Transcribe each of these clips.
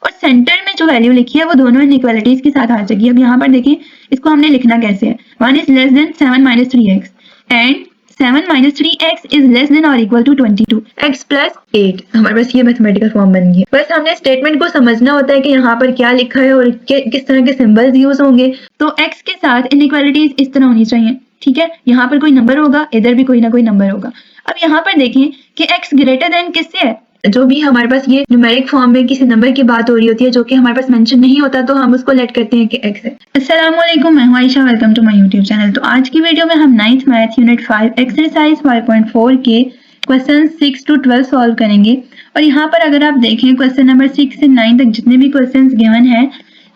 और सेंटर में जो वैल्यू लिखी है वो दोनों इनइक्वालिटीज के साथ आ जाएगी। अब यहाँ पर देखें इसको हमने लिखना कैसे है, 1 is less than 7 minus 3x and 7 minus 3x is less than और इक्वल टू 22 x प्लस 8। हमारे पास ये मैथमेटिकल फॉर्म बन गई। बस हमने स्टेटमेंट को समझना होता है कि यहाँ पर क्या लिखा है और किस तरह के सिंबल्स यूज होंगे। तो x के साथ इनइक्वालिटीज इस तरह होनी चाहिए, ठीक है। यहाँ पर कोई नंबर होगा, इधर भी कोई ना कोई नंबर होगा। अब यहाँ पर देखें कि x ग्रेटर देन किससे है, जो भी हमारे पास ये न्यूमेरिक फॉर्म में किसी नंबर की बात हो रही होती है जो कि हमारे पास मेंशन नहीं होता तो हम उसको लेट करते हैं कि x है। अस्सलाम वालेकुम, मैं हूं Ayesha, welcome to my YouTube channel. तो आज की वीडियो में हम 9th मैथ यूनिट 5 एक्सरसाइज 5.4 के क्वेश्चन 6 to 12 सॉल्व करेंगे। और यहाँ पर अगर आप देखें क्वेश्चन नंबर 6 से 9 तक जितने भी क्वेश्चन गिवन हैं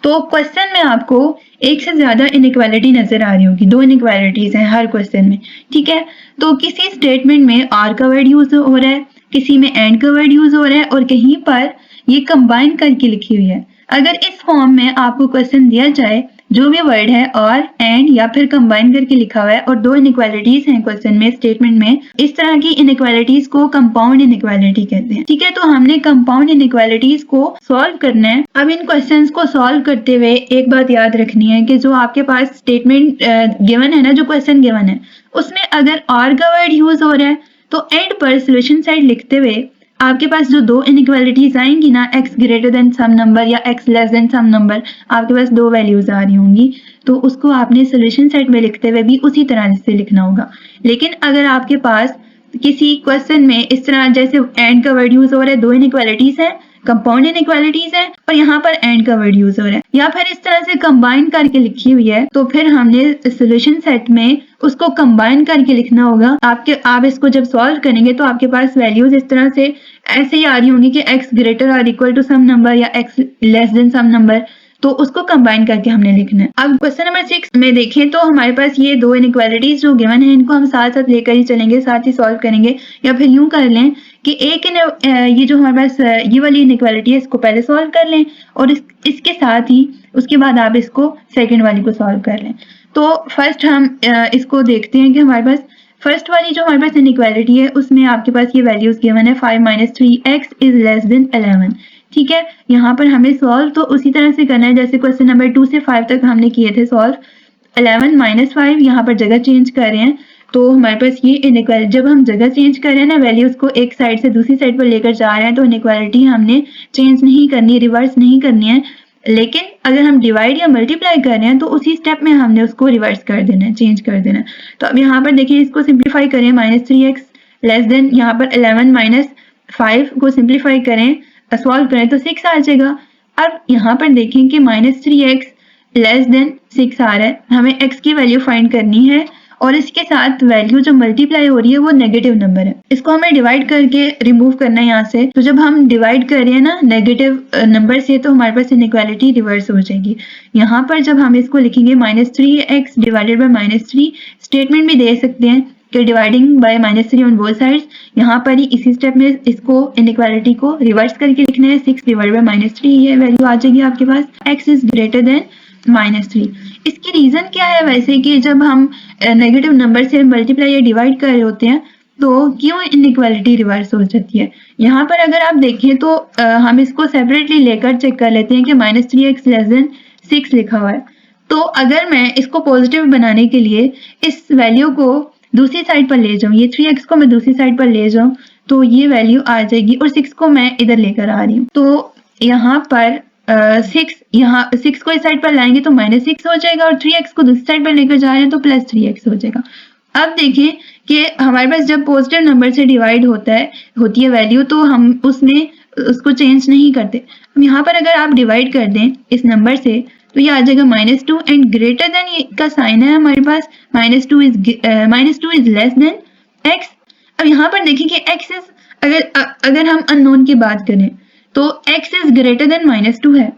तो क्वेश्चन में आपको एक से ज्यादा इनइक्वालिटी नजर आ रही होगी, 2 इनइक्वालिटीज हैं हर क्वेश्चन में, ठीक है। तो किसी स्टेटमेंट में आर का वर्ड यूज हो रहा है, किसी में एंड का वर्ड यूज हो रहा है और कहीं पर ये कंबाइन करके लिखी हुई है। अगर इस फॉर्म में आपको क्वेश्चन दिया जाए जो भी वर्ड है और एंड या फिर कंबाइन करके लिखा हुआ है और 2 इनइक्वालिटीज हैं क्वेश्चन में, स्टेटमेंट में, इस तरह की इनइक्वालिटीज को कंपाउंड इनइक्वालिटी कहते हैं, ठीक है। तो हमने कंपाउंड इनइक्वालिटीज को सॉल्व करना है। अब इन क्वेश्चंस को सॉल्व करते हुए एक बात याद रखनी है कि जो आपके पास स्टेटमेंट गिवन है ना, जो क्वेश्चन गिवन है उसमें अगर और का वर्ड यूज हो रहा है तो एंड पर सोल्यूशन साइड लिखते हुए आपके पास जो 2 इनइक्वालिटीज आएंगी ना, x greater then some number या x less then some number, आपके पास 2 वैल्यूज आ रही होंगी तो उसको आपने सोल्यूशन सेट में लिखते हुए भी उसी तरह से लिखना होगा। लेकिन अगर आपके पास किसी क्वेश्चन में इस तरह जैसे एंड का वर्ड यूज हो रहा है, 2 इनइक्वालिटीज है, कंपाउंड इनइक्वालिटीज है और यहाँ पर एंड का वर्ड यूज हो रहा है, या फिर इस तरह से कंबाइन करके लिखी हुई है तो फिर हमने सोल्यूशन सेट में उसको कंबाइन करके लिखना होगा। आप इसको जब सॉल्व करेंगे तो आपके पास वैल्यूज इस तरह से ऐसे ही आ रही होंगी कि x ग्रेटर और इक्वल टू सम नंबर या x less then some number, तो उसको कंबाइन करके हमने लिखना है। अब क्वेश्चन नंबर 6 में देखें तो हमारे पास ये 2 इनइक्वालिटीज जो गिवन है इनको हम साथ साथ लेकर ही चलेंगे, साथ ही सॉल्व करेंगे। या फिर यूं कर लें कि ये जो हमारे पास ये वाली इनइक्वालिटी है इसको पहले सॉल्व कर लें और इसके साथ ही उसके बाद आप इसको सेकेंड वाली को सॉल्व कर लें। तो फर्स्ट हम इसको देखते हैं कि हमारे पास फर्स्ट वाली जो हमारे पास इनइक्वालिटी है उसमें आपके पास ये वैल्यूज गिवन है 5 minus 3x is less than 11, ठीक है। यहाँ पर हमें सॉल्व तो उसी तरह से करना है जैसे क्वेश्चन नंबर 2 से 5 तक हमने किए थे सॉल्व। 11 माइनस 5 यहाँ पर जगह चेंज कर रहे हैं तो हमारे पास ये इनइक्वालिटी, जब हम जगह चेंज कर रहे हैं ना, वैल्यूज को एक साइड से दूसरी साइड पर लेकर जा रहे हैं तो इनइक्वालिटी हमने चेंज नहीं करनी, रिवर्स नहीं करनी है। लेकिन अगर हम डिवाइड या मल्टीप्लाई कर रहे हैं तो उसी स्टेप में हमने उसको रिवर्स कर देना है, चेंज कर देना है। तो अब यहाँ पर देखिए इसको सिंप्लीफाई करें, माइनस 3x लेस देन यहाँ पर 11 माइनस 5 को सिंप्लीफाई करें, सॉल्व करें तो 6 आ जाएगा। अब यहाँ पर देखें कि माइनस 3x लेस देन 6 आ रहा है, हमें x की वैल्यू फाइंड करनी है और इसके साथ वैल्यू जो मल्टीप्लाई हो रही है वो नेगेटिव नंबर है, इसको हमें डिवाइड करके रिमूव करना है यहाँ से। तो जब हम डिवाइड कर रहे हैं ना नेगेटिव नंबर से तो हमारे पास इनइक्वालिटी रिवर्स हो जाएगी। यहाँ पर जब हम इसको लिखेंगे minus 3x divided by minus 3, statement भी दे सकते हैं कि dividing by minus 3 on both sides. यहाँ पर ही इसी स्टेप में इसको इनइक्वालिटी को रिवर्स करके लिखना है, 6 डिवाइडेड बाय माइनस 3, ये वैल्यू आ जाएगी आपके पास x is greater then minus 3। इसकी रीजन क्या है वैसे कि जब हम नेगेटिव नंबर से मल्टीप्लाई या डिवाइड कर रहे होते हैं तो क्यों इनइक्वालिटी रिवर्स हो जाती है। यहाँ पर अगर आप देखें तो हम इसको सेपरेटली लेकर चेक कर लेते हैं कि माइनस 3x लेस देन 6 लिखा हुआ है। तो अगर मैं इसको पॉजिटिव बनाने के लिए इस वैल्यू को दूसरी साइड पर ले जाऊँ, ये 3x को मैं दूसरी साइड पर ले जाऊँ तो ये वैल्यू आ जाएगी और 6 को मैं इधर लेकर आ रही हूँ। तो यहाँ पर 6 को इस साइड पर लाएंगे तो माइनस 6 हो जाएगा और 3x को दूसरी साइड पर लेकर जा रहे हैं तो प्लस 3x हो जाएगा। अब देखें कि हमारे पास जब पॉजिटिव नंबर से डिवाइड होती है वैल्यू तो हम उसमें उसको चेंज नहीं करते। अब यहाँ पर अगर आप डिवाइड कर दें इस नंबर से तो ये आ जाएगा -2 एंड ग्रेटर देन का साइन है हमारे पास, -2 इज लेस देन x। अब यहाँ पर देखें कि x इज अगर हम अननोन की बात करें तो x इज ग्रेटर देन -2 है,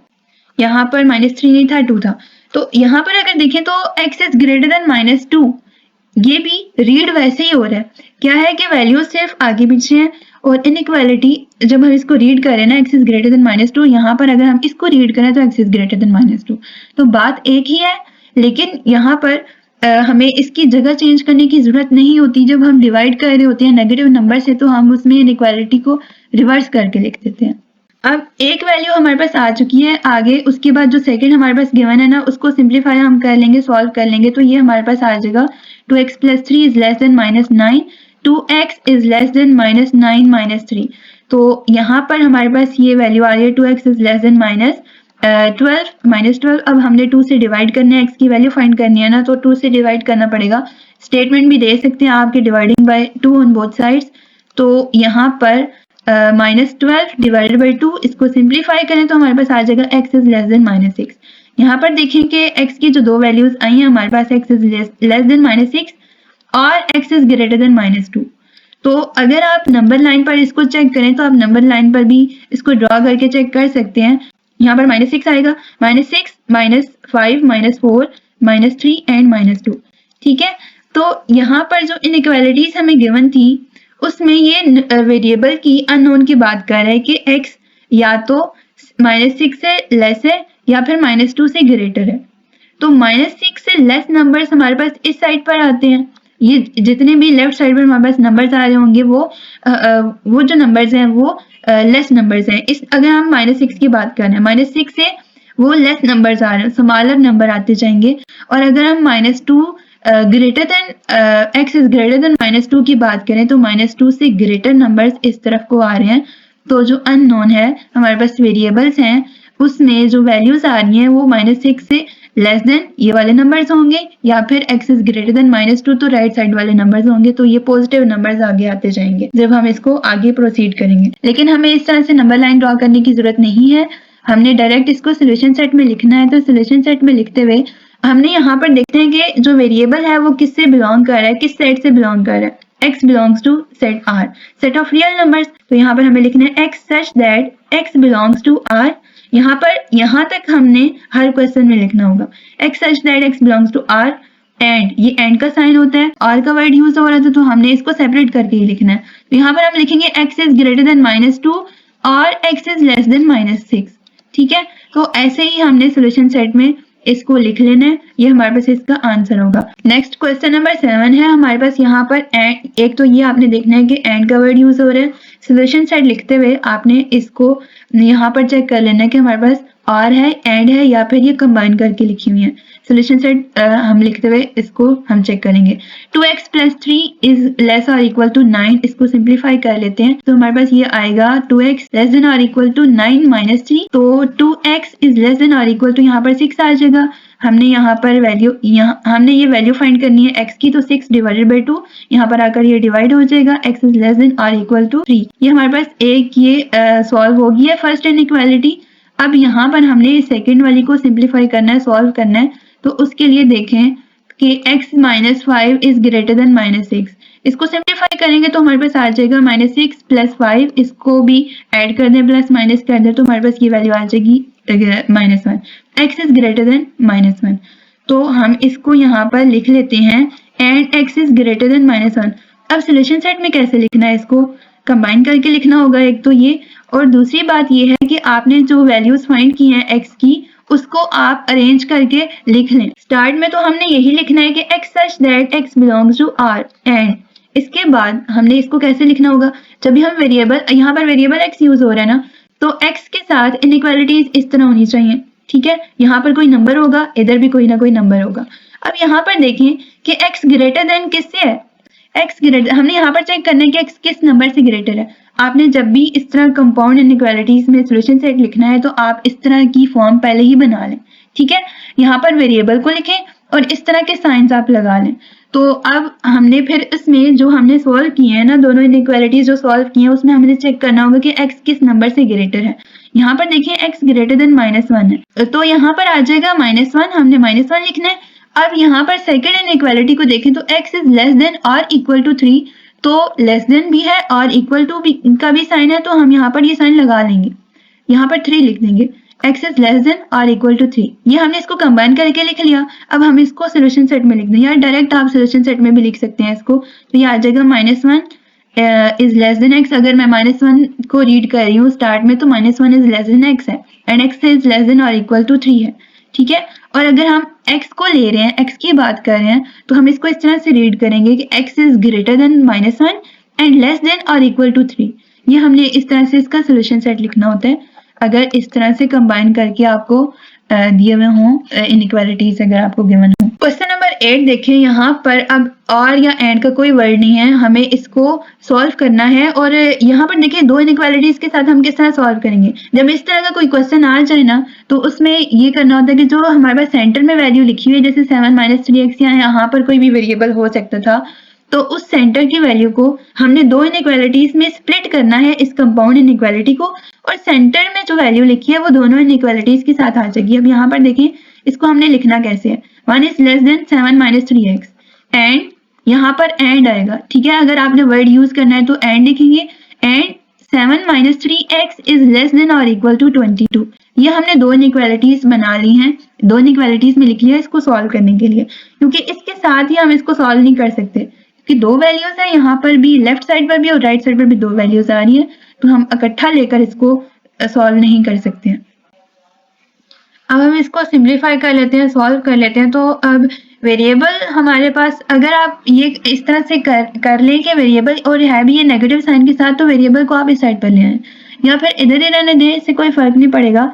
यहाँ पर -3 नहीं था 2 था। तो यहाँ पर अगर देखें तो x इज ग्रेटर देन -2, ये भी रीड वैसे ही हो रहा है, क्या है कि वैल्यू सिर्फ आगे पीछे है और इनइक्वालिटी जब हम इसको रीड करें ना x इज ग्रेटर देन -2, यहाँ पर अगर हम इसको रीड करें तो x इज ग्रेटर देन -2, तो बात एक ही है। लेकिन यहाँ पर हमें इसकी जगह चेंज करने की जरूरत नहीं होती। जब हम डिवाइड कर रहे होते हैं नेगेटिव नंबर से तो हम उसमें इनइक्वालिटी को रिवर्स करके लिख देते हैं। अब एक वैल्यू हमारे पास आ चुकी है, आगे उसके बाद जो सेकंड हमारे पास गिवन है ना, उसको सिंप्लीफाई हम कर लेंगे, सॉल्व कर लेंगे, तो ये हमारे पास आ जाएगा 2x + 3 is less than -9, 2x is less than -9 - 3। तो यहाँ पर हमारे पास ये वैल्यू आ रही है 2x इज लेस देन -12। अब हमने 2 से डिवाइड करना है, x की वैल्यू फाइंड करनी है ना, तो 2 से डिवाइड करना पड़ेगा। स्टेटमेंट भी दे सकते हैं आपके dividing by 2 on both sides. तो यहाँ पर -12 डिवाइडेड बाई 2, इसको सिंप्लीफाई करें तो हमारे पास आ जाएगा x इज लेस देन -6। यहाँ पर देखें कि x की जो दो वैल्यूज आई हैं हमारे पास, x इज लेस देन -6 और x इज ग्रेटर देन -2। तो अगर आप नंबर लाइन पर इसको चेक करें तो आप नंबर लाइन पर भी इसको ड्रॉ करके चेक कर सकते हैं। यहाँ पर -6 आएगा, -6 -5 -4 -3 एंड -2। ठीक है, तो यहाँ पर जो इनइक्वालिटीज हमें गिवन थी उसमें ये वेरिएबल की अननोन की बात कर रहा है कि x या तो -6 से लेस है या फिर -2 से ग्रेटर है। तो -6 से लेस नंबर्स हमारे पास इस साइड पर आते हैं। ये जितने भी लेफ्ट साइड पर हमारे पास नंबर्स आ रहे होंगे वो जो नंबर्स हैं वो लेस नंबर्स हैं। इस अगर हम -6 की बात कर रहे हैं, -6 से वो लेस नंबर्स आ रहे हैं, स्मॉलर नंबर आते जाएंगे। और अगर हम -2 greater than x is greater then -2 की बात करें तो -2 से ग्रेटर नंबर्स इस तरफ को आ रहे हैं। तो जो अननोन है हमारे पास वेरिएबल्स हैं उसमें जो वैल्यूज आ रही हैं वो -6 से लेस देन ये वाले नंबर्स होंगे या फिर x इज ग्रेटर देन -2 तो राइट साइड वाले नंबर्स होंगे। तो ये पॉजिटिव नंबर्स आगे आते जाएंगे जब हम इसको आगे प्रोसीड करेंगे। लेकिन हमें इस तरह से नंबर लाइन ड्रॉ करने की जरूरत नहीं है, हमने डायरेक्ट इसको सोल्यूशन सेट में लिखना है। तो सोल्यूशन सेट में लिखते हुए हमने यहाँ पर देखते हैं कि जो वेरिएबल है वो किससे बिलोंग कर रहा है, किस सेट से बिलोंग कर रहा है। x belongs to set R, set of real numbers. तो यहाँ पर हमें लिखना है x such that x belongs to R। यहाँ तक हमने हर क्वेश्चन में लिखना होगा x such that x belongs to R and, ये एंड का साइन होता है, R का वर्ड यूज हो रहा था तो हमने इसको सेपरेट करके ही लिखना है। तो यहाँ पर हम लिखेंगे x इज ग्रेटर देन -2 और x इज लेस देन -6। ठीक है, तो ऐसे ही हमने सोल्यूशन सेट में इसको लिख लेना है, ये हमारे पास इसका आंसर होगा। नेक्स्ट क्वेश्चन नंबर 7 है हमारे पास। यहाँ पर एंड, एक तो ये आपने देखना है कि एंड का वर्ड यूज हो रहा है। सोल्यूशन सेट लिखते हुए आपने इसको यहाँ पर चेक कर लेना है कि हमारे पास और है, एंड है या फिर ये कंबाइन करके लिखी हुई है। सोल्यूशन सेट हम लिखते हुए इसको हम चेक करेंगे। 2x + 3 इज लेस और इक्वल टू 9, इसको सिंप्लीफाई कर लेते हैं तो हमारे पास ये आएगा 2x लेस देन और इक्वल टू 9 - 3। तो 2x इज लेस देन और इक्वल टू यहाँ पर 6 आ जाएगा। हमने यहाँ पर हमने ये वैल्यू फाइंड करनी है x की, तो 6 डिवाइडेड बाई 2 यहाँ पर आकर ये डिवाइड हो जाएगा। x इज लेस देन और इक्वल टू 3। ये हमारे पास एक ये सॉल्व हो गई है फर्स्ट इनइक्वालिटी। अब यहाँ पर हमने सेकेंड वाली को सिंप्लीफाई करना है, सॉल्व करना है। तो उसके लिए देखें कि x - 5 इज ग्रेटर देन -6। इसको सिंप्लीफाई करेंगे तो हमारे पास आ जाएगा -6 + 5, इसको भी ऐड कर दें प्लस माइनस कर दें तो हमारे पास ये वैल्यू आ जाएगी -1। x इज ग्रेटर देन -1, तो हम इसको यहाँ पर लिख लेते हैं and x is greater then -1। अब सोल्यूशन सेट में कैसे लिखना है, इसको कंबाइन करके लिखना होगा एक तो ये, और दूसरी बात ये है कि आपने जो वैल्यूज फाइंड की हैं x की उसको आप अरेंज करके लिख लें। स्टार्ट में तो हमने यही लिखना है कि x such that x belongs to R and इसके बाद हमने इसको कैसे लिखना होगा, जब भी हम वेरिएबल, यहाँ पर वेरिएबल x यूज हो रहा है ना, तो x के साथ इनइक्वालिटीज इस तरह होनी चाहिए। ठीक है, यहाँ पर कोई नंबर होगा, इधर भी कोई ना कोई नंबर होगा। अब यहाँ पर देखें कि x ग्रेटर देन किससे है, x ग्रेटर, हमने यहाँ पर चेक करना है कि x किस नंबर से ग्रेटर है। आपने जब भी इस तरह कंपाउंड इनइक्वालिटीज में सोल्यूशन सेट लिखना है तो आप इस तरह की फॉर्म पहले ही बना लें। ठीक है, यहाँ पर वेरिएबल को लिखें और इस तरह के साइंस आप लगा लें। तो अब हमने फिर इसमें जो हमने सॉल्व किए हैं ना, दोनों इनइक्वालिटीज जो सॉल्व किए हैं उसमें हमने चेक करना होगा कि x किस नंबर से ग्रेटर है। यहाँ पर देखिए x ग्रेटर देन -1 है, तो यहाँ पर आ जाएगा -1, हमने -1 लिखना है। अब यहाँ पर सेकेंड इनइक्वालिटी को देखें तो x इज लेस देन और इक्वल टू 3, तो लेस देन भी है और इक्वल टू का भी साइन है, तो हम यहाँ पर ये साइन लगा लेंगे, यहाँ पर 3 लिख देंगे। x इज लेस देन और इक्वल टू 3, ये हमने इसको कंबाइन करके लिख लिया। अब हम इसको सोल्यूशन सेट में लिख दें, या डायरेक्ट आप सोल्यूशन सेट में भी लिख सकते हैं इसको। तो ये आ जाएगा -1 इज लेस देन x। अगर मैं -1 को रीड कर रही हूँ स्टार्ट में तो -1 इज लेस देन x है and x is less than और इक्वल टू 3 है। ठीक है, और अगर हम x को ले रहे हैं, x की बात कर रहे हैं, तो हम इसको इस तरह से रीड करेंगे कि x is greater then -1 and less than और इक्वल टू 3। ये हमने इस तरह से इसका सोल्यूशन सेट लिखना होता है। अगर इस तरह से कंबाइन करके आपको दिए हुए हों इनइक्वालिटीज अगर आपको गिवन हो। क्वेश्चन नंबर 8 देखें, यहाँ पर अब और या एंड का कोई वर्ड नहीं है, हमें इसको सॉल्व करना है। और यहाँ पर देखिए दो इनइक्वालिटीज के साथ हम किस तरह सॉल्व करेंगे। जब इस तरह का कोई क्वेश्चन आ जाए ना तो उसमें ये करना होता है कि जो हमारे पास सेंटर में वैल्यू लिखी हुई है जैसे 7 - 3x या यहाँ पर कोई भी वेरिएबल हो सकता था, तो उस सेंटर की वैल्यू को हमने दो इनइक्वालिटीज में स्प्लिट करना है इस कंपाउंड इनइक्वालिटी को, और सेंटर में जो वैल्यू लिखी है वो दोनों इनइक्वालिटीज के साथ आ जाएगी। अब यहाँ पर देखें इसको हमने लिखना कैसे है, 1 is less than 7 - 3x and यहाँ पर एंड आएगा। ठीक है, अगर आपने वर्ड यूज करना है तो एंड लिखेंगे, and 7 - 3x is less than और इक्वल टू 22। ये हमने दो इनइक्वालिटीज बना ली हैं, दो इनइक्वालिटीज में लिख लिया इसको सॉल्व करने के लिए, क्योंकि इसके साथ ही हम इसको सॉल्व नहीं कर सकते कि दो वैल्यूज है, यहाँ पर भी लेफ्ट साइड पर भी और राइट साइड पर भी दो वैल्यूज आ रही है, तो हम इकट्ठा लेकर इसको सॉल्व नहीं कर सकते हैं। अब हम इसको सिंप्लीफाई कर लेते हैं, सॉल्व कर लेते हैं। तो अब वेरिएबल हमारे पास, अगर आप ये इस तरह से कर लें कि वेरिएबल और है भी ये नेगेटिव साइन के साथ, तो वेरिएबल को आप इस साइड पर ले आए या फिर इधर ही रहने दें, इससे कोई फर्क नहीं पड़ेगा,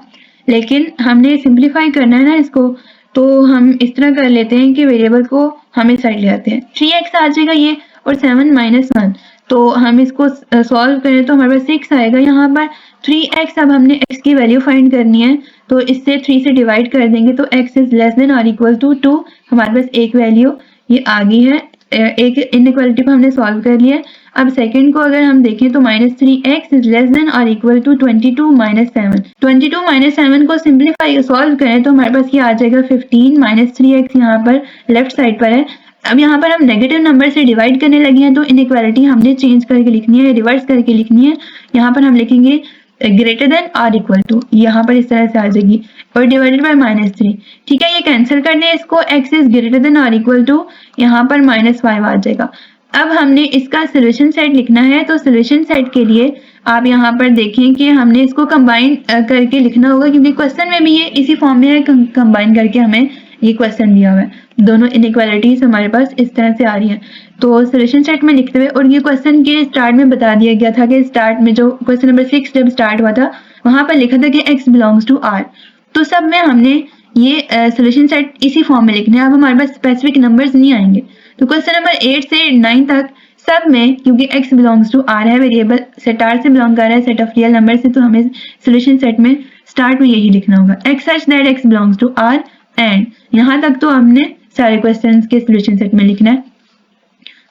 लेकिन हमने सिंप्लीफाई करना है ना इसको, तो हम इस तरह कर लेते हैं कि वेरिएबल को हम इस साइड ले आते हैं। 3x आ जाएगा ये और 7 - 1, तो हम इसको सॉल्व करें तो हमारे पास 6 आएगा। यहाँ पर 3x, अब हमने x की वैल्यू फाइंड करनी है, तो इससे 3 से डिवाइड कर देंगे तो x इज लेस देन और इक्वल टू 2। हमारे पास एक वैल्यू ये आ गई है, एक इनइक्वालिटी को हमने सॉल्व कर लिया। अब सेकंड को अगर हम देखें तो -3x इज लेस देन और इक्वल टू 22 - 7। 22 - 7 को सिंप्लीफाई सॉल्व करें तो हमारे पास ये आ जाएगा 15 - 3x, यहाँ पर लेफ्ट साइड पर है। अब यहाँ पर हम नेगेटिव नंबर से डिवाइड करने लगे हैं, तो इनइक्वालिटी हमने चेंज करके लिखनी है, रिवर्स करके लिखनी है। यहाँ पर हम लिखेंगे ग्रेटर देन और इक्वल टू, यहाँ पर इस तरह से आ जाएगी, और डिवाइडेड बाय -3। ठीक है, ये कैंसिल कर दें इसको, x इज ग्रेटर देन और इक्वल टू, यहाँ पर -5 आ जाएगा। अब हमने इसका सोल्यूशन सेट लिखना है, तो सोल्यूशन सेट के लिए आप यहाँ पर देखें कि हमने इसको कंबाइन करके लिखना होगा, क्योंकि क्वेश्चन में भी ये इसी फॉर्म में है, कंबाइन करके हमें ये क्वेश्चन दिया हुआ है। दोनों इनइक्वालिटीज हमारे पास इस तरह से आ रही हैं, तो सोल्यूशन सेट में लिखते हुए, और ये क्वेश्चन के स्टार्ट में बता दिया गया था कि स्टार्ट में जो क्वेश्चन नंबर 6 जब स्टार्ट हुआ था वहां पर लिखा था कि x बिलोंग्स टू r, तो सब में हमने ये सोल्यूशन सेट इसी फॉर्म में लिखने हैं। अब हमारे पास स्पेसिफिक नंबर्स नहीं आएंगे, तो क्वेश्चन नंबर 8 से 9 तक सब में, क्योंकि x बिलोंग्स टू r है, वेरिएबल सेट r से बिलोंग कर रहा है, सेट ऑफ रियल नंबर से, तो हमें सोल्यूशन सेट में स्टार्ट में यही लिखना होगा, x such that x belongs to r, and यहाँ तक तो हमने सारे क्वेश्चंस के सोल्यूशन सेट में लिखना है।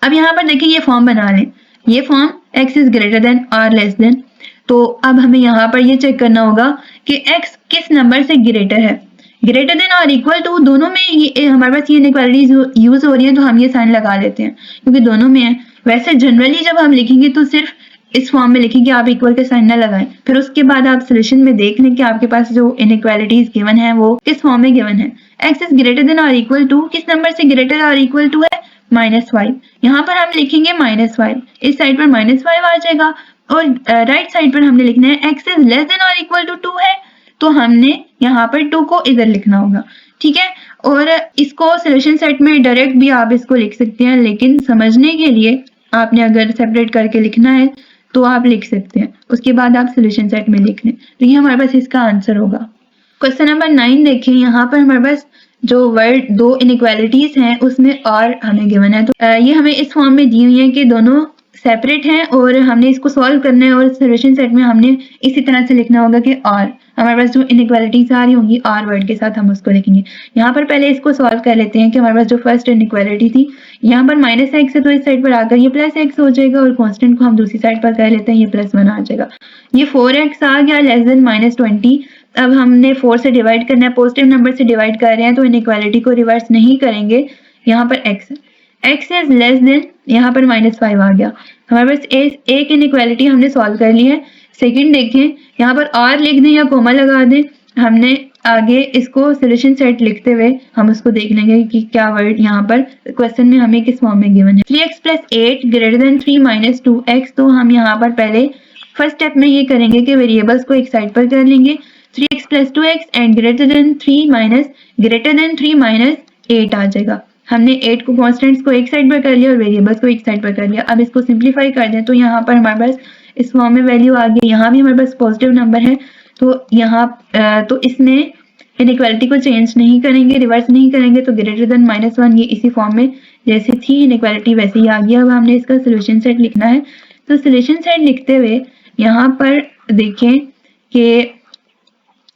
अब यहाँ पर देखिए ये फॉर्म बना लें, ये form x is greater than और लेस देन, तो अब हमें यहाँ पर ये चेक करना होगा कि x किस नंबर से ग्रेटर है, ग्रेटर देन और इक्वल टू, दोनों में ये हमारे पास ये इनइक्वालिटीज यूज हो रही है, तो हम ये साइन लगा लेते हैं क्योंकि दोनों में है। वैसे जनरली जब हम लिखेंगे तो सिर्फ इस फॉर्म में लिखेंगे, आप इक्वल के साइन ना लगाएं, फिर उसके बाद आप सोल्यूशन में देख लें कि आपके पास जो इनइक्वालिटीज गिवन है वो किस फॉर्म में गिवन है। x इज ग्रेटर देन और इक्वल टू, किस नंबर से ग्रेटर और इक्वल टू है, -5, यहाँ पर हम लिखेंगे -5, इस साइड पर -5 आ जाएगा, और राइट साइड पर हमने लिखना है x इज लेस देन और इक्वल टू 2 है, तो हमने यहाँ पर 2 को इधर लिखना होगा। ठीक है, और इसको सोल्यूशन सेट में डायरेक्ट भी आप इसको लिख सकते हैं, लेकिन समझने के लिए आपने अगर सेपरेट करके लिखना है तो आप लिख सकते हैं, उसके बाद आप सोल्यूशन सेट में लिख लें, तो ये हमारे पास इसका आंसर होगा। क्वेश्चन नंबर 9 देखें, यहाँ पर हमारे पास जो वर्ड दो इनइक्वालिटीज हैं उसमें और हमें गिवन है, तो ये हमें इस फॉर्म में दी हुई है कि दोनों सेपरेट हैं और हमने इसको सॉल्व करना है, और सोल्यूशन सेट में हमने इसी तरह से लिखना होगा कि और हमारे पास जो इनइक्वालिटीज आ रही होंगी और वर्ड के साथ हम उसको लिखेंगे। यहाँ पर पहले इसको सॉल्व कर लेते हैं कि हमारे पास जो फर्स्ट इनइक्वालिटी थी यहाँ पर -x है, तो इस साइड पर आकर ये +x हो जाएगा, और कांस्टेंट को हम दूसरी साइड पर कर लेते हैं, ये +1 आ जाएगा। ये 4x आ गया लेस देन -20। अब हमने 4 से डिवाइड करना है, पॉजिटिव नंबर से डिवाइड कर रहे हैं, तो इनइक्वालिटी को रिवर्स नहीं करेंगे। यहाँ पर x इज लेस देन, यहाँ पर -5 आ गया। हमारे पास एक इनइक्वालिटी हमने सॉल्व कर ली है। सेकंड देखें, यहाँ पर और लिख दें या कोमा लगा दें, हमने आगे इसको सोल्यूशन सेट लिखते हुए हम उसको देख लेंगे कि क्या वर्ड यहाँ पर क्वेश्चन में हमें किस फॉर्म में गिवन है। 3x + 8 ग्रेटर देन 3 - 2x, तो हम यहाँ पर पहले फर्स्ट स्टेप में ये करेंगे कि वेरिएबल्स को एक साइड पर कर लेंगे, 3x + 2x and greater than 3 - 8 आ जाएगा। हमने 8 को कॉन्स्टेंट्स को एक साइड पर कर लिया और वेरिएबल्स को एक साइड पर कर लिया। अब इसको सिंप्लीफाई कर दें तो यहाँ पर हमारे पास इस फॉर्म में वैल्यू आ गई, यहाँ भी हमारे पास पॉजिटिव नंबर है, तो यहाँ तो इसमें इनइक्वालिटी को चेंज नहीं करेंगे, रिवर्स नहीं करेंगे, तो ग्रेटर देन -1 ये इसी फॉर्म में जैसे थी इनइक्वालिटी वैसे ही आ गया। अब हमने इसका सोल्यूशन सेट लिखना है। तो सोल्यूशन सेट लिखते हुए यहाँ पर देखें कि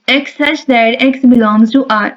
x such that x belongs to R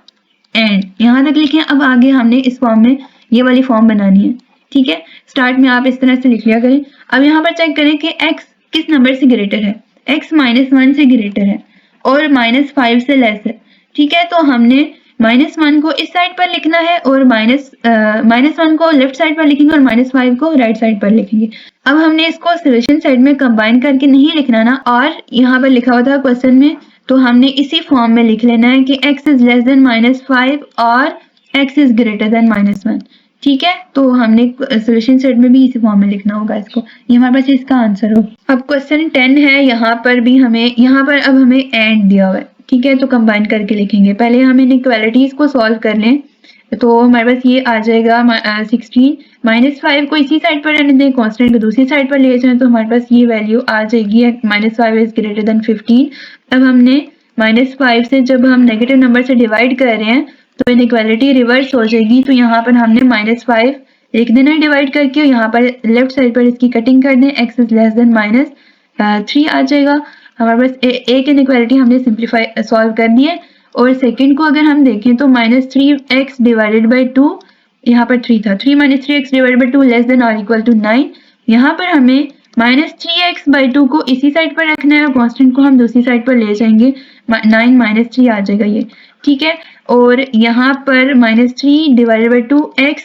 and यहाँ तक लिखें। अब आगे हमने इस फॉर्म में ये वाली फॉर्म बनानी है, ठीक है। स्टार्ट में आप इस तरह से लिख लिया करें। अब यहाँ पर चेक करें कि x किस नंबर से ग्रेटर है। x -1 से ग्रेटर है और -5 से लेस है, ठीक है। तो हमने -1 को इस साइड पर लिखना है और -1 को लेफ्ट साइड पर लिखेंगे और -5 को राइट साइड पर लिखेंगे। अब हमने इसको सोल्यूशन साइड में कंबाइन करके नहीं लिखना ना, और यहाँ पर लिखा हुआ था क्वेश्चन में, तो हमने इसी फॉर्म में लिख लेना है कि x इज लेस देन -5 और x इज ग्रेटर देन -1, ठीक है। तो हमने सोल्यूशन सेट में भी इसी फॉर्म में लिखना होगा इसको। ये हमारे पास इसका आंसर हो। अब क्वेश्चन 10 है। यहाँ पर भी हमें अब हमें एंड दिया हुआ है, ठीक है। तो कंबाइन करके लिखेंगे। पहले हम इनइक्वालिटीज को सॉल्व कर लें। तो हमारे पास ये आ जाएगा 16 -5 को इसी साइड पर रहने दें, कांस्टेंट को दूसरी साइड पर ले जाएं, तो हमारे पास ये वैल्यू आ जाएगी -5 इज ग्रेटर देन 15। अब हमने -5 से जब हम नेगेटिव नंबर से डिवाइड कर रहे हैं तो इनइक्वालिटी रिवर्स हो जाएगी। तो यहाँ पर हमने -5 लिख देना है डिवाइड करके, यहाँ पर लेफ्ट साइड पर इसकी कटिंग कर दें, x इज लेस देन -3 आ जाएगा। हमारे पास एक इनइक्वालिटी हमने सिंप्लीफाई सॉल्व कर दी है। और सेकंड को अगर हम देखें तो -3x डिवाइडेड बाई 2, यहाँ पर 3 था, 3 - 3x divided by 2 less than और इक्वल टू 9। यहाँ पर हमें -3x/2 को इसी साइड पर रखना है और कांस्टेंट को हम दूसरी साइड पर ले जाएंगे, 9 - 3 आ जाएगा ये, ठीक है। और यहाँ पर -3 divided by 2x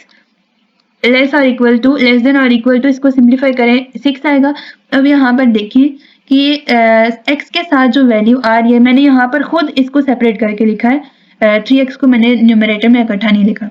less than और इक्वल टू, इसको सिंप्लीफाई करें 6 आएगा। अब यहाँ पर देखिए कि x के साथ जो वैल्यू आ रही है, मैंने यहाँ पर खुद इसको सेपरेट करके लिखा है। 3x को मैंने न्यूमरेटर में इकट्ठा नहीं लिखा,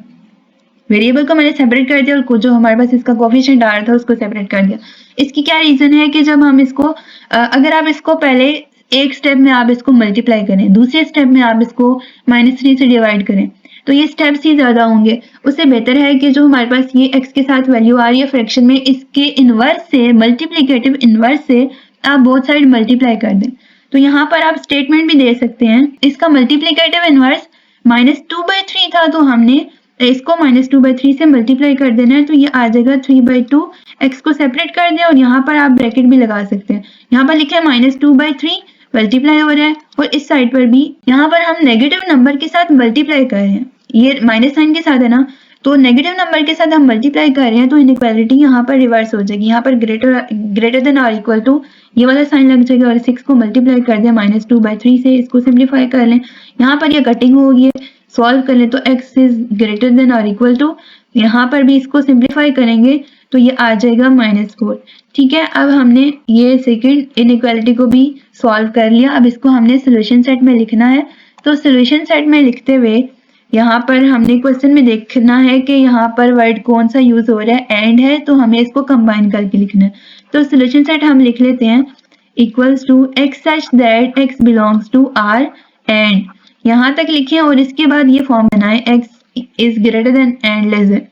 वेरिएबल को मैंने सेपरेट कर दिया और जो हमारे पास इसका कोफिशिएंट आ रहा था उसको सेपरेट कर दिया। इसकी क्या रीजन है कि जब हम इसको अगर आप इसको पहले एक स्टेप में आप इसको मल्टीप्लाई करें, दूसरे स्टेप में आप इसको -3 से डिवाइड करें, तो ये स्टेप्स ही ज़्यादा होंगे। उससे बेहतर है कि जो हमारे पास ये x के साथ वैल्यू आ रही है फ्रैक्शन में, इसके इन्वर्स से, मल्टीप्लिकेटिव इन्वर्स से आप बोथ साइड मल्टीप्लाई कर दें। तो यहाँ पर आप स्टेटमेंट भी दे सकते हैं। इसका मल्टीप्लिकेटिव इन्वर्स -2/3 था, तो हमने इसको -2/3 से मल्टीप्लाई कर देना है, तो ये आ जाएगा 3/2। x को सेपरेट कर दें और यहाँ पर आप ब्रैकेट भी लगा सकते हैं। यहाँ पर लिखे -2/3 मल्टीप्लाई हो रहा है और इस साइड पर भी यहाँ पर हम नेगेटिव नंबर के साथ मल्टीप्लाई कर रहे हैं, ये माइनस साइन के साथ है ना, तो नेगेटिव नंबर के साथ हम मल्टीप्लाई कर रहे हैं, तो इनइक्वालिटी यहाँ पर रिवर्स हो जाएगी। यहाँ पर ग्रेटर देन और इक्वल टू ये वाला साइन लग जाएगा और 6 को मल्टीप्लाई कर दें -2/3 से, इसको सिंप्लीफाई कर लें। यहाँ पर ये कटिंग होगी, सॉल्व कर लें तो x इज ग्रेटर देन और इक्वल टू, यहाँ पर भी इसको सिंप्लीफाई करेंगे तो ये आ जाएगा -4, ठीक है। अब हमने ये सेकंड इनइक्वालिटी को भी सॉल्व कर लिया। अब इसको हमने सोल्यूशन सेट में लिखना है। तो सोल्यूशन सेट में लिखते हुए यहाँ पर हमने क्वेश्चन में देखना है कि यहाँ पर वर्ड कौन सा यूज हो रहा है, एंड है, तो हमें इसको कंबाइन करके लिखना है। तो सोल्यूशन सेट हम लिख लेते हैं equals to x such that x belongs to R and, यहाँ तक लिखें और इसके बाद ये फॉर्म बनाएं x is greater then and less than.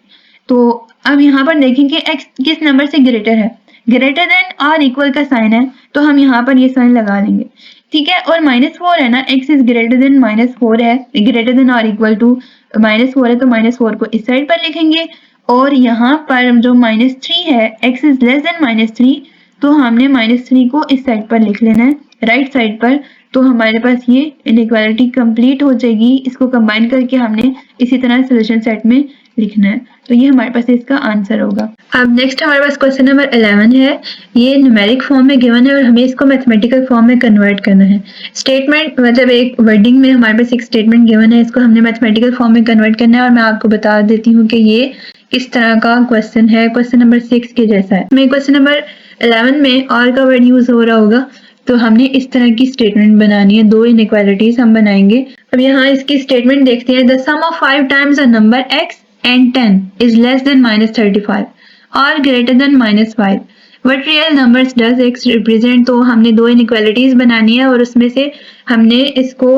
तो अब यहाँ पर देखें कि x किस नंबर से ग्रेटर है, ग्रेटर देन और इक्वल का साइन है, तो हम यहाँ पर ये साइन लगा लेंगे, ठीक है। और -4 है ना, x इज ग्रेटर देन -4 है, ग्रेटर देन और इक्वल टू -4 है, तो -4 को इस साइड पर लिखेंगे। और यहाँ पर जो -3 है, x इज लेस देन -3, तो हमने -3 को इस साइड पर लिख लेना है, राइट साइड पर। तो हमारे पास ये इनइक्वालिटी कंप्लीट हो जाएगी। इसको कंबाइन करके हमने इसी तरह सोल्यूशन सेट में लिखना है, तो ये हमारे पास इसका आंसर होगा। अब नेक्स्ट हमारे पास क्वेश्चन नंबर 11 है। ये न्यूमेरिक फॉर्म में गिवन है और हमें इसको मैथमेटिकल फॉर्म में कन्वर्ट करना है। स्टेटमेंट मतलब एक वर्डिंग में हमारे पास एक स्टेटमेंट गिवन है, इसको हमने मैथमेटिकल फॉर्म में कन्वर्ट करना है। और मैं आपको बता देती हूँ कि ये किस तरह का क्वेश्चन है, क्वेश्चन नंबर 6 के जैसा है। मैं क्वेश्चन नंबर 11 में और का वर्ड यूज हो रहा होगा, तो हमने इस तरह की स्टेटमेंट बनानी है। 2 इनइक्वालिटीज हम बनाएंगे। अब यहाँ इसकी स्टेटमेंट देखते हैं। The sum of 5 times a number x and 10 is less than -35 or greater than -5. What real numbers does x represent? तो हमने 2 इनइक्वालिटीज बनानी है और उसमें से हमने इसको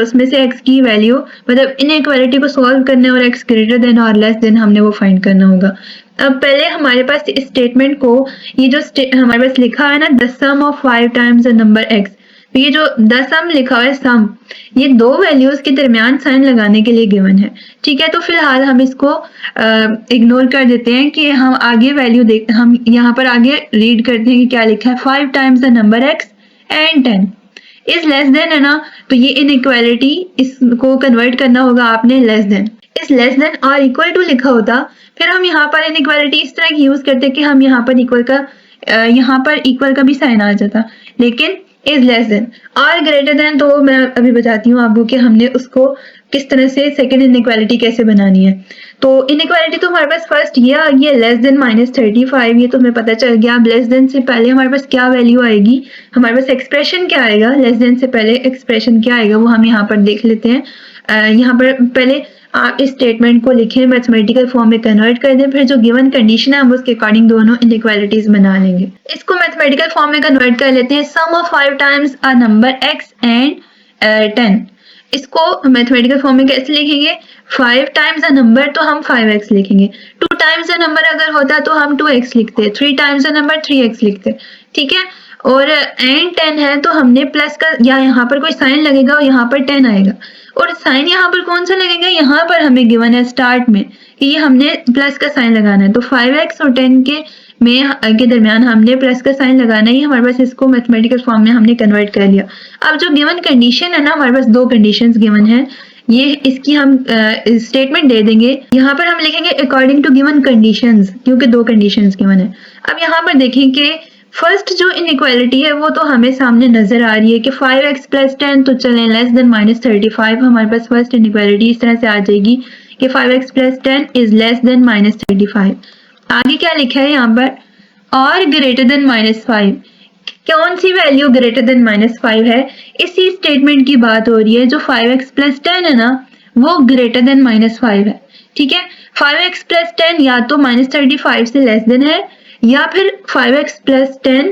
उसमें से x की वैल्यू मतलब इनइक्वालिटी को सॉल्व करना है और x ग्रेटर देन और लेस देन हमने वो फाइंड करना होगा। अब पहले हमारे पास इस स्टेटमेंट को, ये जो हमारे पास लिखा है ना, the sum of 5 times a number x, तो ये जो द सम लिखा हुआ है सम, ये दो वैल्यूज के दरमियान साइन लगाने के लिए गिवन है। ठीक है, तो फिलहाल हम इसको इग्नोर कर देते हैं कि हम आगे वैल्यू देख, हम यहाँ पर आगे रीड करते हैं कि क्या लिखा है। 5 times the number x and 10 is less than, है ना, तो ये इनइक्वालिटी, इसको कन्वर्ट करना होगा आपने लेस देन। इस लेस देन और इक्वल टू लिखा होता, फिर हम यहाँ पर इनइक्वालिटी इस तरह की यूज करते कि हम यहाँ पर इक्वल का यहाँ पर इक्वल का भी साइन आ जाता, लेकिन इज लेस देन और ग्रेटर देन, तो मैं अभी बताती हूँ आपको कि हमने उसको किस तरह से सेकंड इनइक्वालिटी कैसे बनानी है। तो इनइक्वालिटी तो हमारे पास फर्स्ट ये आ गई लेस देन -35, ये तो हमें पता चल गया। अब लेस देन से पहले हमारे पास क्या वैल्यू आएगी, हमारे पास एक्सप्रेशन क्या आएगा, लेस देन से पहले एक्सप्रेशन क्या आएगा वो हम यहाँ पर देख लेते हैं। यहाँ पर पहले आप इस स्टेटमेंट को लिखें, मैथमेटिकल फॉर्म में कन्वर्ट कर दें, फिर जो गिवन कंडीशन है हम उसके अकॉर्डिंग दोनों इनइक्वालिटीज बना लेंगे। इसको मैथमेटिकल फॉर्म में कन्वर्ट कर लेते हैं। Sum of 5 times a number x and 10, इसको मैथमेटिकल फॉर्म में कैसे लिखेंगे? 5 टाइम्स अ नंबर तो हम 5x लिखेंगे, 2 टाइम्स अ नंबर अगर होता तो हम 2x लिखते, 3 टाइम्स अ नंबर 3x लिखते। ठीक है, और एंड 10 है तो हमने प्लस का, या यहाँ पर कोई साइन लगेगा और यहाँ पर 10 आएगा, और साइन यहाँ पर कौन सा लगेगा, यहाँ पर हमें गिवन है स्टार्ट में कि ये हमने प्लस का साइन लगाना है, तो 5x और 10 के दरमियान हमने प्लस का साइन लगाना ही, हमारे पास इसको मैथमेटिकल फॉर्म में हमने कन्वर्ट कर लिया। अब जो गिवन कंडीशन है ना, हमारे पास दो कंडीशंस गिवन है, ये इसकी हम स्टेटमेंट दे देंगे। यहाँ पर हम लिखेंगे अकॉर्डिंग टू गिवन कंडीशंस, क्योंकि दो कंडीशंस गिवन है। अब यहाँ पर देखें कि फर्स्ट जो इनइक्वालिटी है वो तो हमें सामने नजर आ रही है कि 5x + 10, तो चलें लेस देन -35, हमारे पास फर्स्ट इनइक्वालिटी इस तरह से आ जाएगी कि 5x + 10 इज लेस देन -35। आगे क्या लिखा है यहाँ पर, और ग्रेटर देन -5, कौन सी वैल्यू ग्रेटर देन -5 है, इसी स्टेटमेंट की बात हो रही है। जो 5x + 10 है ना, वो ग्रेटर देन -5 है। ठीक है, 5x + 10 या तो -35 से लेस देन है, या फिर 5x + 10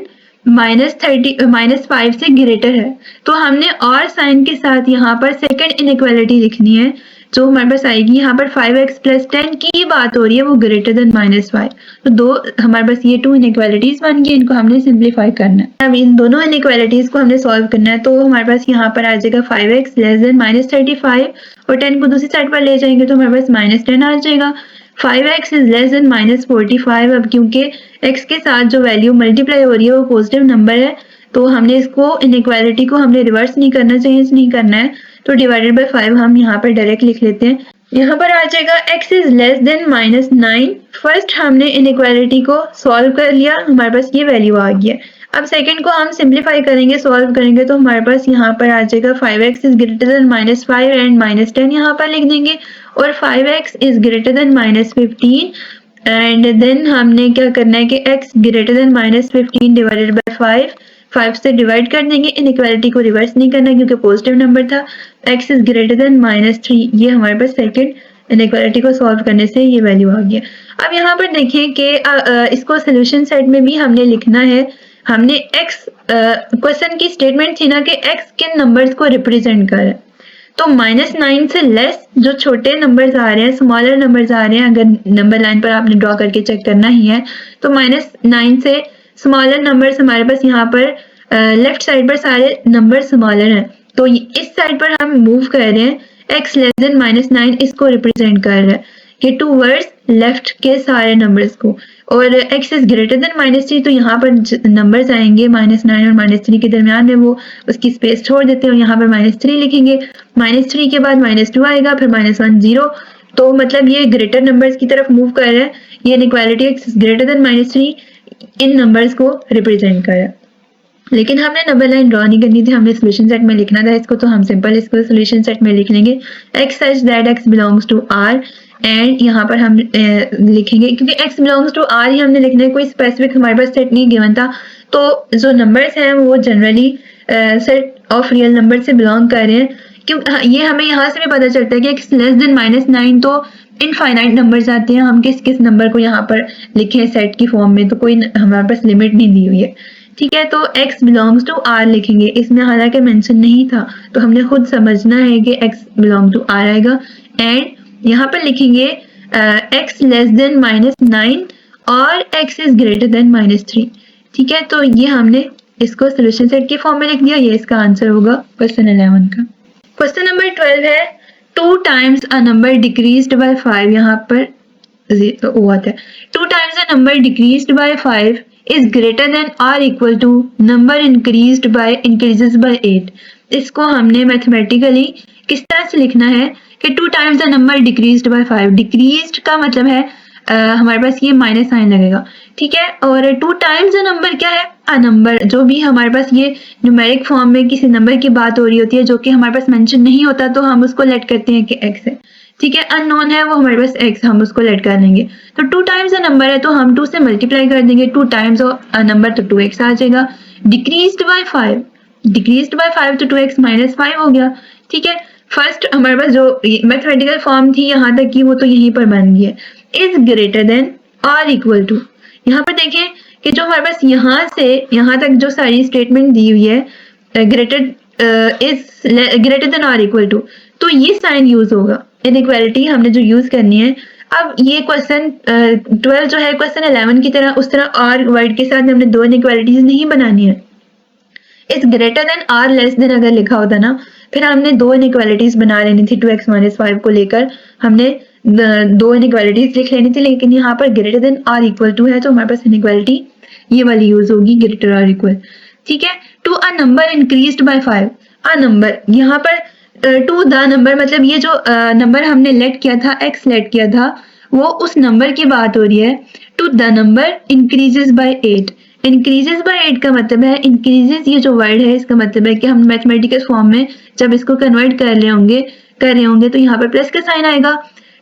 -5 से ग्रेटर है। तो हमने और साइन के साथ यहाँ पर सेकंड इनइक्वालिटी लिखनी है, जो हमारे पास आएगी यहाँ पर 5x + 10 की बात हो रही है, वो ग्रेटर देन -5। तो दो हमारे पास ये 2 इनइक्वालिटीज बन गई, इनको हमने सिंप्लीफाई करना है। अब इन दोनों इनइक्वालिटीज को हमने सॉल्व करना है, तो हमारे पास यहाँ पर आ जाएगा 5x लेस देन -35, और 10 को दूसरी साइड पर ले जाएंगे तो हमारे पास -10 आ जाएगा। 5x is less than -45। अब क्योंकि x के साथ जो वैल्यू मल्टीप्लाई हो रही है वो पॉजिटिव नंबर है, तो हमने इसको इनइक्वालिटी को हमने रिवर्स नहीं करना, चेंज नहीं करना है, तो डिवाइडेड बाय 5 हम यहाँ पर डायरेक्ट लिख लेते हैं। यहाँ पर आ जाएगा x is less than -9। First हमने इनइक्वालिटी को सॉल्व कर लिया, हमारे पास ये वैल्यू आ गई है। अब सेकंड को हम सिंप्लीफाई करेंगे, सॉल्व करेंगे, तो हमारे पास यहाँ पर आ जाएगा 5x is greater then -5 and -10 यहाँ पर लिख देंगे, और 5x is greater than -15, and then हमने क्या करना है कि x greater than -15 divided by 5 से डिवाइड कर देंगे। इनइक्वालिटी को रिवर्स नहीं करना क्योंकि पॉजिटिव नंबर था। x इज ग्रेटर देन -3, ये हमारे पास सेकंड इनइक्वालिटी को सॉल्व करने से ये वैल्यू आ गया। अब यहाँ पर देखें कि इसको सोल्यूशन सेट में भी हमने लिखना है। हमने x क्वेश्चन की स्टेटमेंट थी ना कि x किन नंबर्स को रिप्रेजेंट करे, तो -9 से लेस जो छोटे नंबर्स आ रहे हैं, स्मॉलर नंबर्स आ रहे हैं, अगर नंबर लाइन पर आपने ड्रॉ करके चेक करना ही है, तो -9 से स्मॉलर नंबर्स हमारे पास यहाँ पर लेफ्ट साइड पर सारे नंबर स्मॉलर हैं, तो इस साइड पर हम मूव कर रहे हैं। x लेस देन -9 इसको रिप्रेजेंट कर रहा है, ये टूवर्ड्स लेफ्ट के सारे नंबर्स को, और x इज ग्रेटर देन -3, तो यहाँ पर नंबर्स आएंगे -9 और -3 के दरमियान में, वो उसकी स्पेस छोड़ देते हैं और यहाँ पर -3 लिखेंगे। -3 के बाद -2 आएगा, फिर -1 0, तो मतलब ये ग्रेटर नंबर्स की तरफ मूव कर रहा है। ये inequality x is greater then -3 in numbers को रिप्रेजेंट कर रहा है। लेकिन हमने नंबर लाइन ड्रॉ नहीं करनी थी, हमने सोल्यूशन सेट में लिखना था इसको, तो हम सिंपल इसको सोल्यूशन सेट में लिख लेंगे x such that x belongs to R, and यहाँ पर हम लिखेंगे क्योंकि x बिलोंग्स टू R ही हमने लिखना है, कोई स्पेसिफिक हमारे पास सेट नहीं गिवन था, तो जो नंबर्स हैं वो generally set of real number से बिलोंग कर रहे हैं। क्यों ये हमें यहाँ से भी पता चलता है कि x लेस देन -9 तो इनफाइनाइट नंबर्स आते हैं, हम किस किस नंबर को यहाँ पर लिखें सेट की फॉर्म में, तो कोई हमारे पास लिमिट नहीं दी हुई है। ठीक है, तो x बिलोंग्स टू R लिखेंगे, इसमें हालांकि मेंशन नहीं था, तो हमने खुद समझना है कि x बिलोंग टू R आएगा, एंड यहाँ पर लिखेंगे x लेस देन -9 और x इज ग्रेटर देन -3। ठीक है, तो ये हमने इसको सोल्यूशन सेट की फॉर्म में लिख दिया, ये इसका आंसर होगा क्वेश्चन 11 का। क्वेश्चन नंबर 12 है 2 times a number decreased by 5, यहाँ पर हुआ था 2 times a number decreased by 5 is greater than और equal to number increased by increases by 8। इसको हमने मैथमेटिकली किस तरह से लिखना है कि 2 times the number decreased by 5, decreased का मतलब है हमारे पास ये माइनस साइन लगेगा, ठीक है। और 2 टाइम्स द नंबर क्या है, अ नंबर, जो भी हमारे पास ये न्यूमेरिक फॉर्म में किसी नंबर की बात हो रही होती है जो कि हमारे पास मेंशन नहीं होता तो हम उसको लेट करते हैं कि x है, ठीक है। अननोन है वो हमारे पास x, हम उसको लेट कर लेंगे। तो 2 टाइम्स अ नंबर है तो हम 2 से मल्टीप्लाई कर देंगे, 2 टाइम्स अ नंबर तो 2x आ जाएगा। डिक्रीज्ड बाय 5, डिक्रीज्ड बाय 5 तो 2x माइनस 5 हो गया, ठीक है। फर्स्ट हमारे पास जो मैथमेटिकल फॉर्म थी यहाँ तक की वो तो यहीं पर बन गई है, इज ग्रेटर देन और इक्वल टू। यहाँ पर देखें कि जो हमारे पास यहाँ से यहाँ तक जो सारी स्टेटमेंट दी हुई है, ग्रेटर देन और इक्वल टू, तो ये साइन यूज होगा, इनइक्वालिटी हमने जो यूज करनी है। अब ये क्वेश्चन 12 जो है क्वेश्चन 11 की तरह उस तरह और वर्ड के साथ हमने दो इनइक्वालिटीज नहीं बनानी है। Is greater than or less than अगर लिखा होता ना, फिर हमने दो इनइक्वालिटीज बना लेनी थी, 2x माइनस 5 को लेकर हमने दो इनइक्वालिटीज लिख लेनी थी, लेकिन यहाँ पर greater than or equal to है तो हमारे पास इनइक्वालिटी ये वाली यूज होगी, ग्रेटर आर इक्वल, ठीक है। To a number increased by 5, a number यहाँ पर टू द नंबर मतलब ये जो नंबर हमने लेट किया था, x लेट किया था, वो उस नंबर की बात हो रही है। To the number increases by 8, increases by 8 का मतलब है, इंक्रीजेस ये जो वर्ड है इसका मतलब है कि हम मैथमेटिकल फॉर्म में जब इसको कन्वर्ट कर रहे होंगे तो यहाँ पर प्लस का साइन आएगा।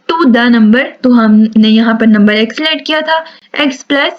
टू द नंबर तो हमने यहाँ पर नंबर x लेट किया था, x प्लस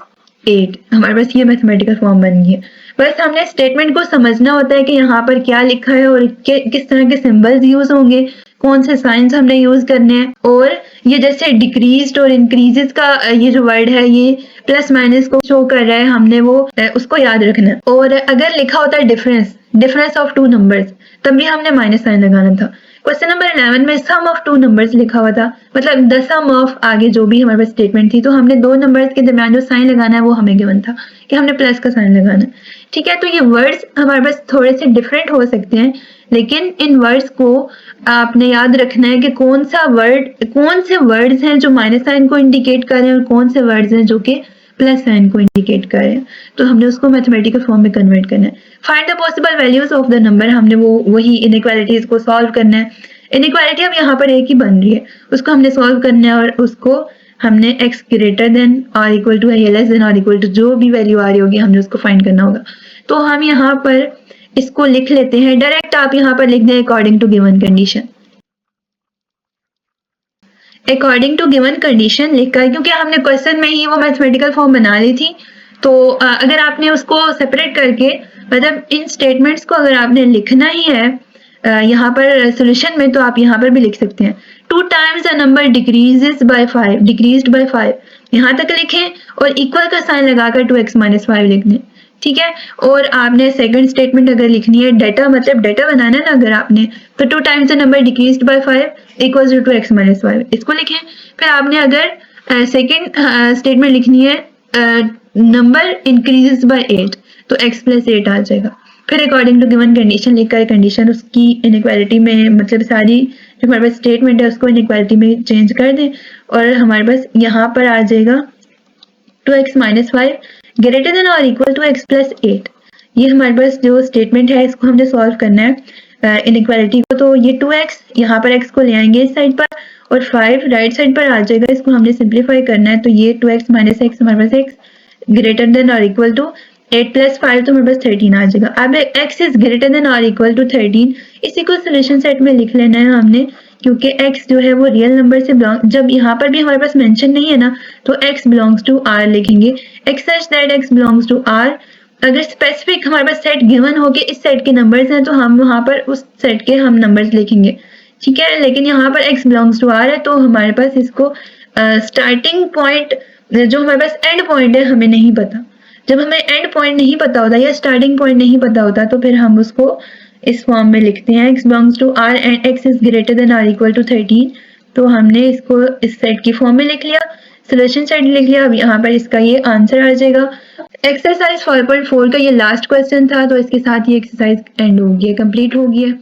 8, हमारे पास ये मैथमेटिकल फॉर्म बन गई है। बस हमने स्टेटमेंट को समझना होता है कि यहाँ पर क्या लिखा है और किस तरह के सिंबल्स यूज होंगे, कौन से साइंस हमने यूज करने हैं। और ये जैसे डिक्रीज्ड और इंक्रीजेस का ये जो वर्ड है ये प्लस माइनस को शो कर रहा है, हमने वो उसको याद रखना है। और अगर लिखा होता है डिफरेंस ऑफ टू नंबर्स, तब भी हमने माइनस साइन लगाना था। क्वेश्चन नंबर 11 में सम ऑफ टू नंबर्स लिखा हुआ था, मतलब द सम ऑफ आगे जो भी हमारे पास स्टेटमेंट थी, तो हमने दो नंबर्स के दरमियान जो साइन लगाना है वो हमें गिवन था कि हमने प्लस का साइन लगाना है, ठीक है। तो ये वर्ड्स हमारे पास थोड़े से डिफरेंट हो सकते हैं, लेकिन इन वर्ड्स को आपने याद रखना है कि कौन से वर्ड्स हैं जो माइनस साइन को इंडिकेट कर रहे हैं और कौन से वर्ड्स हैं जो कि प्लस साइन को इंडिकेट कर रहे हैं। तो हमने उसको मैथमेटिकल फॉर्म में कन्वर्ट करना है। Find the possible values of the number, हमने वही इनइक्वालिटीज को सॉल्व करना है। इनइक्वालिटी अब यहाँ पर एक ही बन रही है, उसको हमने सॉल्व करना है और उसको हमने x ग्रेटर देन और इक्वल टू या लेस देन और इक्वल टू जो भी वैल्यू आ रही होगी हमने उसको फाइंड करना होगा। तो हम यहाँ पर इसको लिख लेते हैं डायरेक्ट, आप यहाँ पर लिख दें according to given condition. According to given condition लिखकर, क्योंकि हमने क्वेश्चन में ही वो मैथमेटिकल फॉर्म बना ली थी, तो अगर आपने उसको सेपरेट करके मतलब इन स्टेटमेंट्स को अगर आपने लिखना ही है यहाँ पर सोल्यूशन में, तो आप यहाँ पर भी लिख सकते हैं 2 times a number decreased by 5 यहाँ तक लिखें और इक्वल का साइन लगाकर 2x माइनस 5 लिख दें, ठीक है। और आपने सेकंड स्टेटमेंट अगर लिखनी है, डाटा मतलब डाटा बनाना है ना अगर आपने, तो 2 times the number decreased by 5 equals to x minus 5, इसको लिखें। फिर आपने अगर सेकंड स्टेटमेंट लिखनी है नंबर इंक्रीजेस बाय 8 तो x प्लस 8 आ जाएगा। फिर अकॉर्डिंग टू गिवन कंडीशन लिखकर कंडीशन उसकी इनइक्वालिटी में मतलब सारी जो हमारे पास स्टेटमेंट है उसको इनइक्वालिटी में चेंज कर दें और हमारे पास यहाँ पर आ जाएगा 2x माइनस 5 ग्रेटर देन और इक्वल टू x प्लस 8। ये हमारे पास जो स्टेटमेंट है इसको हमने सॉल्व करना है इनइक्वालिटी को। तो ये 2x यहाँ पर x को ले आएंगे इस साइड पर और 5 राइट साइड पर आ जाएगा, इसको हमने सिंप्लीफाई करना है। तो ये 2x माइनस x हमारे पास x ग्रेटर देन और इक्वल टू 8 प्लस 5 तो हमारे पास 13 आ जाएगा। अब x इज ग्रेटर देन और इक्वल टू 13, इसी को सोल्यूशन सेट में लिख लेना है हमने, क्योंकि x जो है वो रियल नंबर से बिलोंग, जब यहाँ पर भी हमारे पास मेंशन नहीं है ना तो x बिलोंग्स टू r लिखेंगे। x such that x belongs to r, अगर स्पेसिफिक हमारे पास सेट गिवन हो कि इस सेट के नंबर्स हैं तो हम वहाँ पर उस सेट के हम नंबर्स लिखेंगे, ठीक है। लेकिन यहाँ पर x बिलोंग्स टू r है तो हमारे पास इसको स्टार्टिंग पॉइंट जो हमारे पास एंड पॉइंट है हमें नहीं पता। जब हमें एंड पॉइंट नहीं पता होता या स्टार्टिंग पॉइंट नहीं पता होता तो फिर हम उसको इस फॉर्म में लिखते हैं x belongs to r and x is greater than और इक्वल टू 13। तो हमने इसको इस सेट की फॉर्म में लिख लिया। सोल्यूशन सेट लिख लिया। अब यहाँ पर इसका ये आंसर आ जाएगा। एक्सरसाइज 4.4 का ये लास्ट क्वेश्चन था, तो इसके साथ ये एक्सरसाइज एंड हो गई, कंप्लीट हो गई है।